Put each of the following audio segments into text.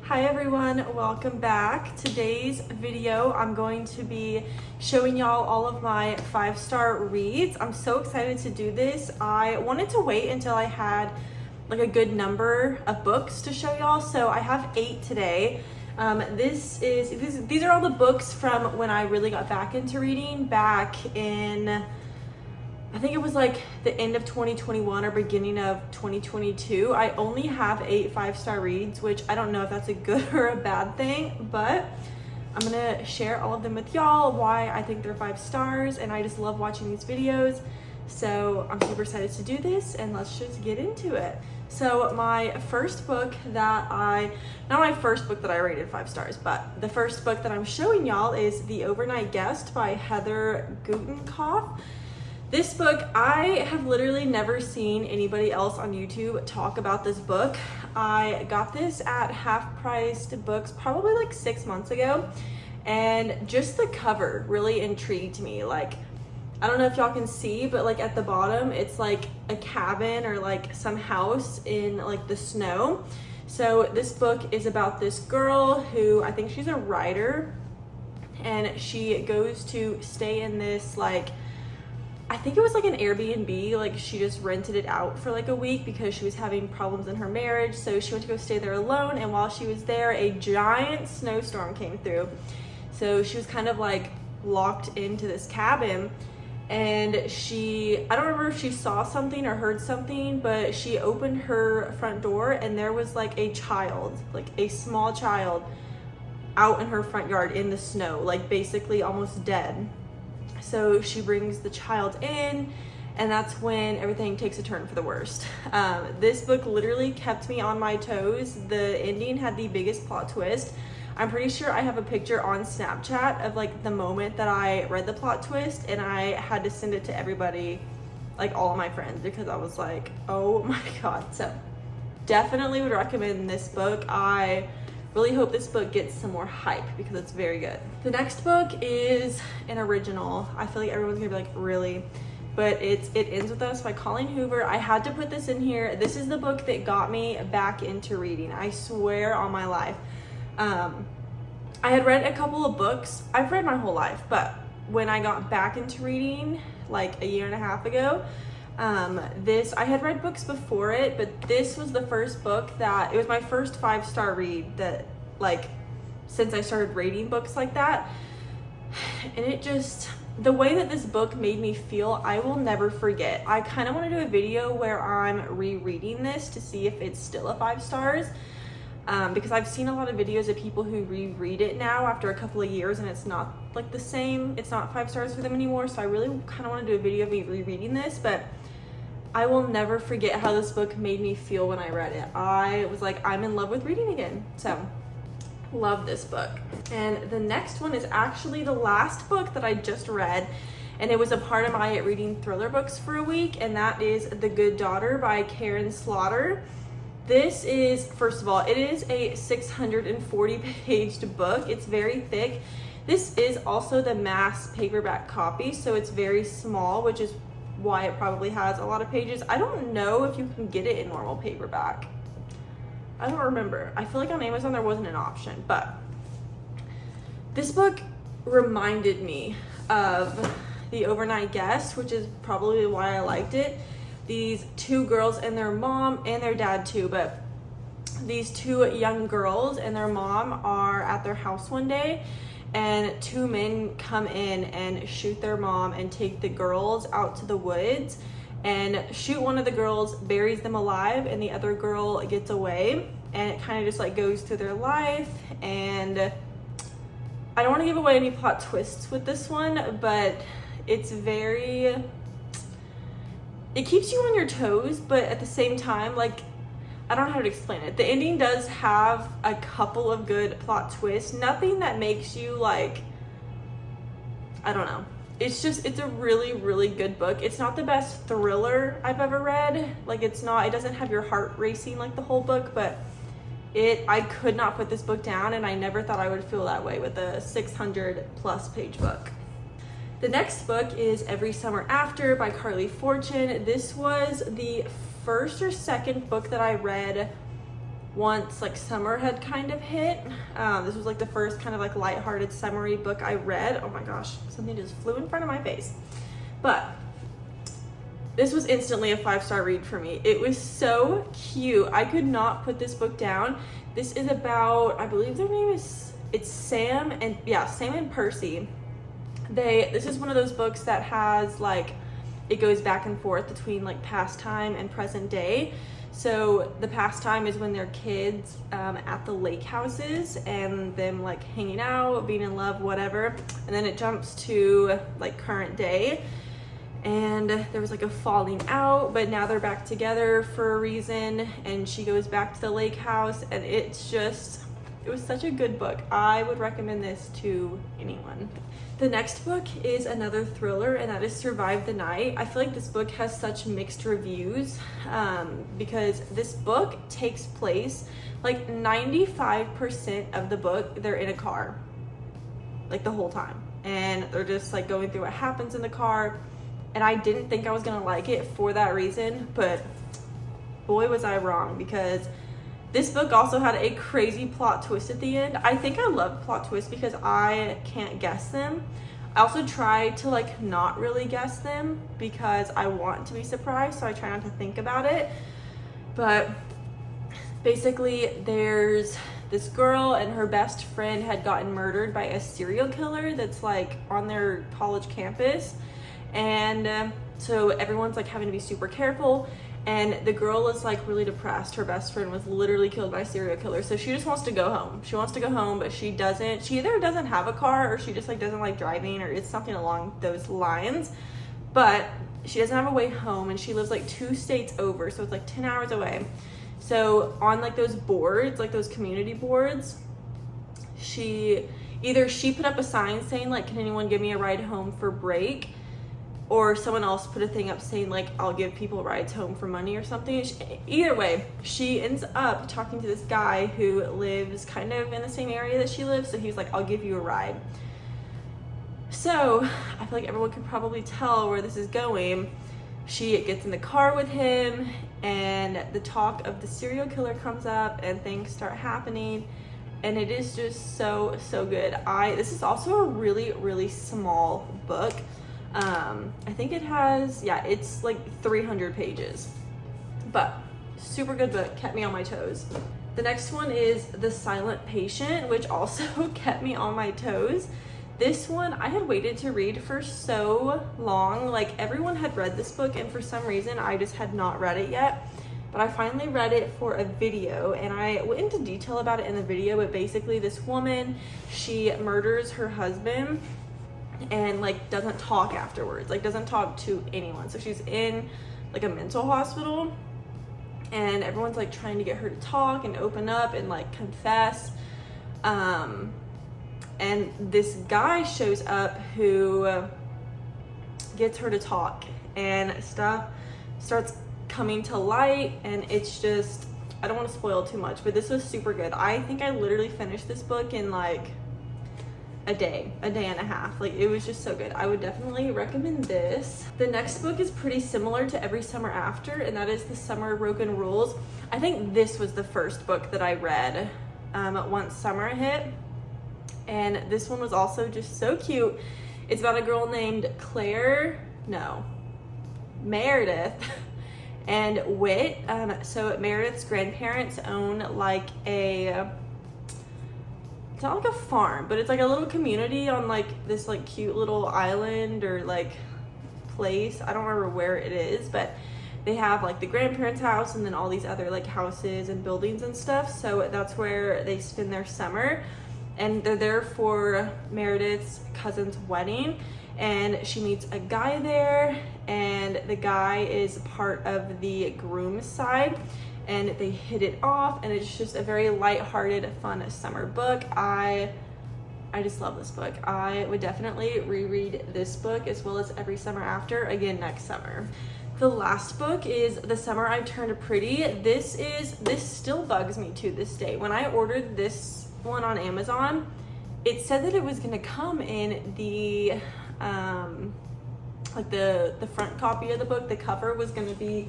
Hi everyone, welcome back. Today's video, I'm going to be showing y'all all of my 5-star reads. I'm so excited to do this. I wanted to wait until I had like a good number of books to show y'all, so I have 8 today. These are all the books from when I really got back into reading back in, I think it was like the end of 2021 or beginning of 2022. I only have 8 5-star reads, which I don't know if that's a good or a bad thing, but I'm gonna share all of them with y'all, why I think they're 5 stars, and I just love watching these videos. So I'm super excited to do this, and let's just get into it. So my first book that not my first book that I rated 5 stars, but the first book that I'm showing y'all is The Overnight Guest by Heather Gutenkopf. This book, I have literally never seen anybody else on YouTube talk about this book. I got this at half-priced books probably like 6 months ago, and just the cover really intrigued me. Like, I don't know if y'all can see, but like at the bottom, it's like a cabin or like some house in like the snow. So this book is about this girl who, I think she's a writer, and she goes to stay in this like, I think it was like an Airbnb, like she just rented it out for like a week because she was having problems in her marriage. So she went to go stay there alone, and while she was there, a giant snowstorm came through. So she was kind of like locked into this cabin, and I don't remember if she saw something or heard something, but she opened her front door and there was like a child, like a small child out in her front yard in the snow, like basically almost dead. So she brings the child in, and that's when everything takes a turn for the worst. This book literally kept me on my toes. The ending had the biggest plot twist. I'm pretty sure I have a picture on Snapchat of like the moment that I read the plot twist, and I had to send it to everybody, like all of my friends, because I was like, oh my God. So definitely would recommend this book. I really hope this book gets some more hype because it's very good. The next book is an original. I feel like everyone's gonna be like, really? But It Ends With Us by Colleen Hoover. I had to put this in here. This is the book that got me back into reading. I swear on my life. I had read a couple of books. I've read my whole life, but when I got back into reading like a year and a half ago, I had read books before it, but this was the first book it was my first 5-star read that, like, since I started reading books like that. And the way that this book made me feel, I will never forget. I kind of want to do a video where I'm rereading this to see if it's still a 5 stars. Because I've seen a lot of videos of people who reread it now after a couple of years, and it's not like the same. It's not 5 stars for them anymore. So I really kind of want to do a video of me rereading this, but I will never forget how this book made me feel when I read it. I was like, I'm in love with reading again. So love this book. And the next one is actually the last book that I just read, and it was a part of my reading thriller books for a week, and that is The Good Daughter by Karen Slaughter. This is, first of all, it is a 640-page book. It's very thick. This is also the mass paperback copy, so it's very small, which is why it probably has a lot of pages. I don't know if you can get it in normal paperback. I don't remember. I feel like on Amazon there wasn't an option, but this book reminded me of The Overnight Guest, which is probably why I liked it. These 2 girls and their mom, and their dad too, but these 2 young girls and their mom are at their house one day, and 2 men come in and shoot their mom and take the girls out to the woods and shoot one of the girls, buries them alive, and the other girl gets away. And it kind of just like goes through their life. And I don't want to give away any plot twists with this one, but it keeps you on your toes, but at the same time, like, I don't know how to explain it. The ending does have a couple of good plot twists. Nothing that makes you like, I don't know. It's a really, really good book. It's not the best thriller I've ever read. Like, it doesn't have your heart racing like the whole book, but I could not put this book down, and I never thought I would feel that way with a 600+ page book. The next book is Every Summer After by Carly Fortune. This was the first or second book that I read once like summer had kind of hit. This was like the first kind of like lighthearted summery book I read. Oh my gosh, something just flew in front of my face. But this was instantly a 5-star read for me. It was so cute. I could not put this book down. This is about, I believe their name is, it's Sam and Percy. This is one of those books that has like, it goes back and forth between like past time and present day. So the past time is when they're kids at the lake houses and them like hanging out, being in love, whatever. And then it jumps to like current day. And there was like a falling out, but now they're back together for a reason. And she goes back to the lake house, and it was such a good book. I would recommend this to anyone. The next book is another thriller, and that is Survive the Night. I feel like this book has such mixed reviews because this book takes place like 95% of the book, they're in a car, like the whole time. And they're just like going through what happens in the car. And I didn't think I was gonna like it for that reason, but boy was I wrong, because this book also had a crazy plot twist at the end. I think I love plot twists because I can't guess them. I also try to like not really guess them because I want to be surprised, so I try not to think about it. But basically there's this girl and her best friend had gotten murdered by a serial killer that's like on their college campus. And so everyone's like having to be super careful, and the girl is like really depressed. Her best friend was literally killed by a serial killer, so she just wants to go home. She wants to go home, but she either doesn't have a car, or she just like doesn't like driving, or it's something along those lines. But she doesn't have a way home, and she lives like 2 states over, so it's like 10 hours away. So on like those boards, like those community boards, she put up a sign saying like, can anyone give me a ride home for break? Or someone else put a thing up saying like, I'll give people rides home for money or something. Either way, she ends up talking to this guy who lives kind of in the same area that she lives. So he's like, I'll give you a ride. So I feel like everyone can probably tell where this is going. She gets in the car with him, and the talk of the serial killer comes up, and things start happening. And it is just so good. This is also a really, really small book. I think it has, it's like 300 pages, but super good book, kept me on my toes. The next one is The Silent Patient, which also kept me on my toes. This one I had waited to read for so long. Like, everyone had read this book, and for some reason I just had not read it yet. But I finally read it for a video, and I went into detail about it in the video. But basically this woman, she murders her husband and like doesn't talk afterwards, like doesn't talk to anyone. So she's in like a mental hospital, and everyone's like trying to get her to talk and open up and like confess. And this guy shows up who gets her to talk, and stuff starts coming to light. And it's just, I don't want to spoil too much, but this was super good. I think I literally finished this book in like a day and a half. Like, it was just so good. I would definitely recommend this. The next book is pretty similar to Every Summer After, and that is The Summer Broken Rules. I think this was the first book that I read once summer hit, and this one was also just so cute. It's about a girl named Meredith and Whit. So Meredith's grandparents own like it's not like a farm, but it's like a little community on like this like cute little island or like place. I don't remember where it is, but they have like the grandparents' house and then all these other like houses and buildings and stuff. So that's where they spend their summer, and they're there for Meredith's cousin's wedding. And she meets a guy there, and the guy is part of the groom's side, and they hit it off, and it's just a very lighthearted, fun summer book. I just love this book. I would definitely reread this book as well as Every Summer After again next summer. The last book is The Summer I Turned Pretty. This still bugs me to this day. When I ordered this one on Amazon, it said that it was gonna come in the like the front copy of the book. The cover was gonna be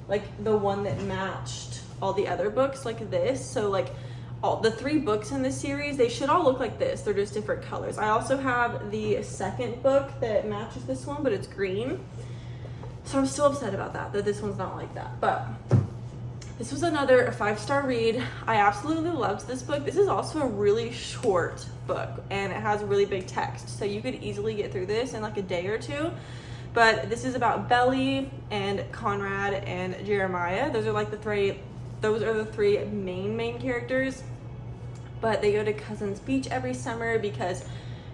like the one that matched all the other books like this. So like all the 3 books in this series, they should all look like this. They're just different colors. I also have the second book that matches this one, but it's green. So I'm still upset about that this one's not like that. But this was another 5-star read. I absolutely loved this book. This is also a really short book and it has really big text. So you could easily get through this in like a day or 2. But this is about Belly and Conrad and Jeremiah. Those are the 3 main characters. But they go to Cousins Beach every summer because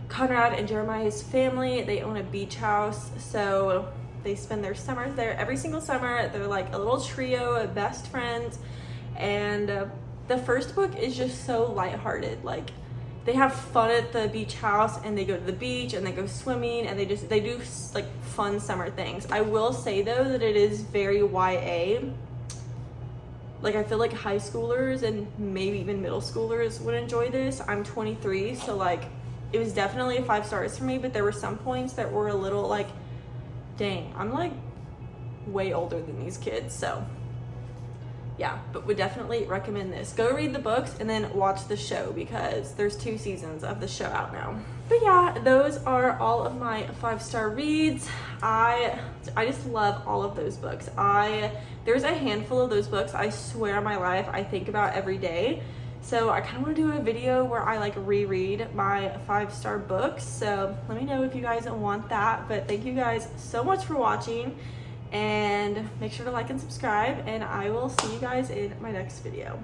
Conrad and Jeremiah's family, they own a beach house. So they spend their summers there every single summer. They're like a little trio of best friends. And the first book is just so lighthearted. Like they have fun at the beach house and they go to the beach and they go swimming and they do like fun summer things. I will say though that it is very YA. Like I feel like high schoolers and maybe even middle schoolers would enjoy this. I'm 23, so like it was definitely a 5 stars for me, but there were some points that were a little like, dang, I'm like way older than these kids. So yeah, but would definitely recommend this. Go read the books and then watch the show because there's 2 seasons of the show out now. But yeah, those are all of my 5-star reads. I just love all of those books. There's a handful of those books, I swear on my life, I think about every day. So I kind of want to do a video where I like reread my 5-star books. So let me know if you guys want that. But thank you guys so much for watching. And make sure to like and subscribe. And I will see you guys in my next video.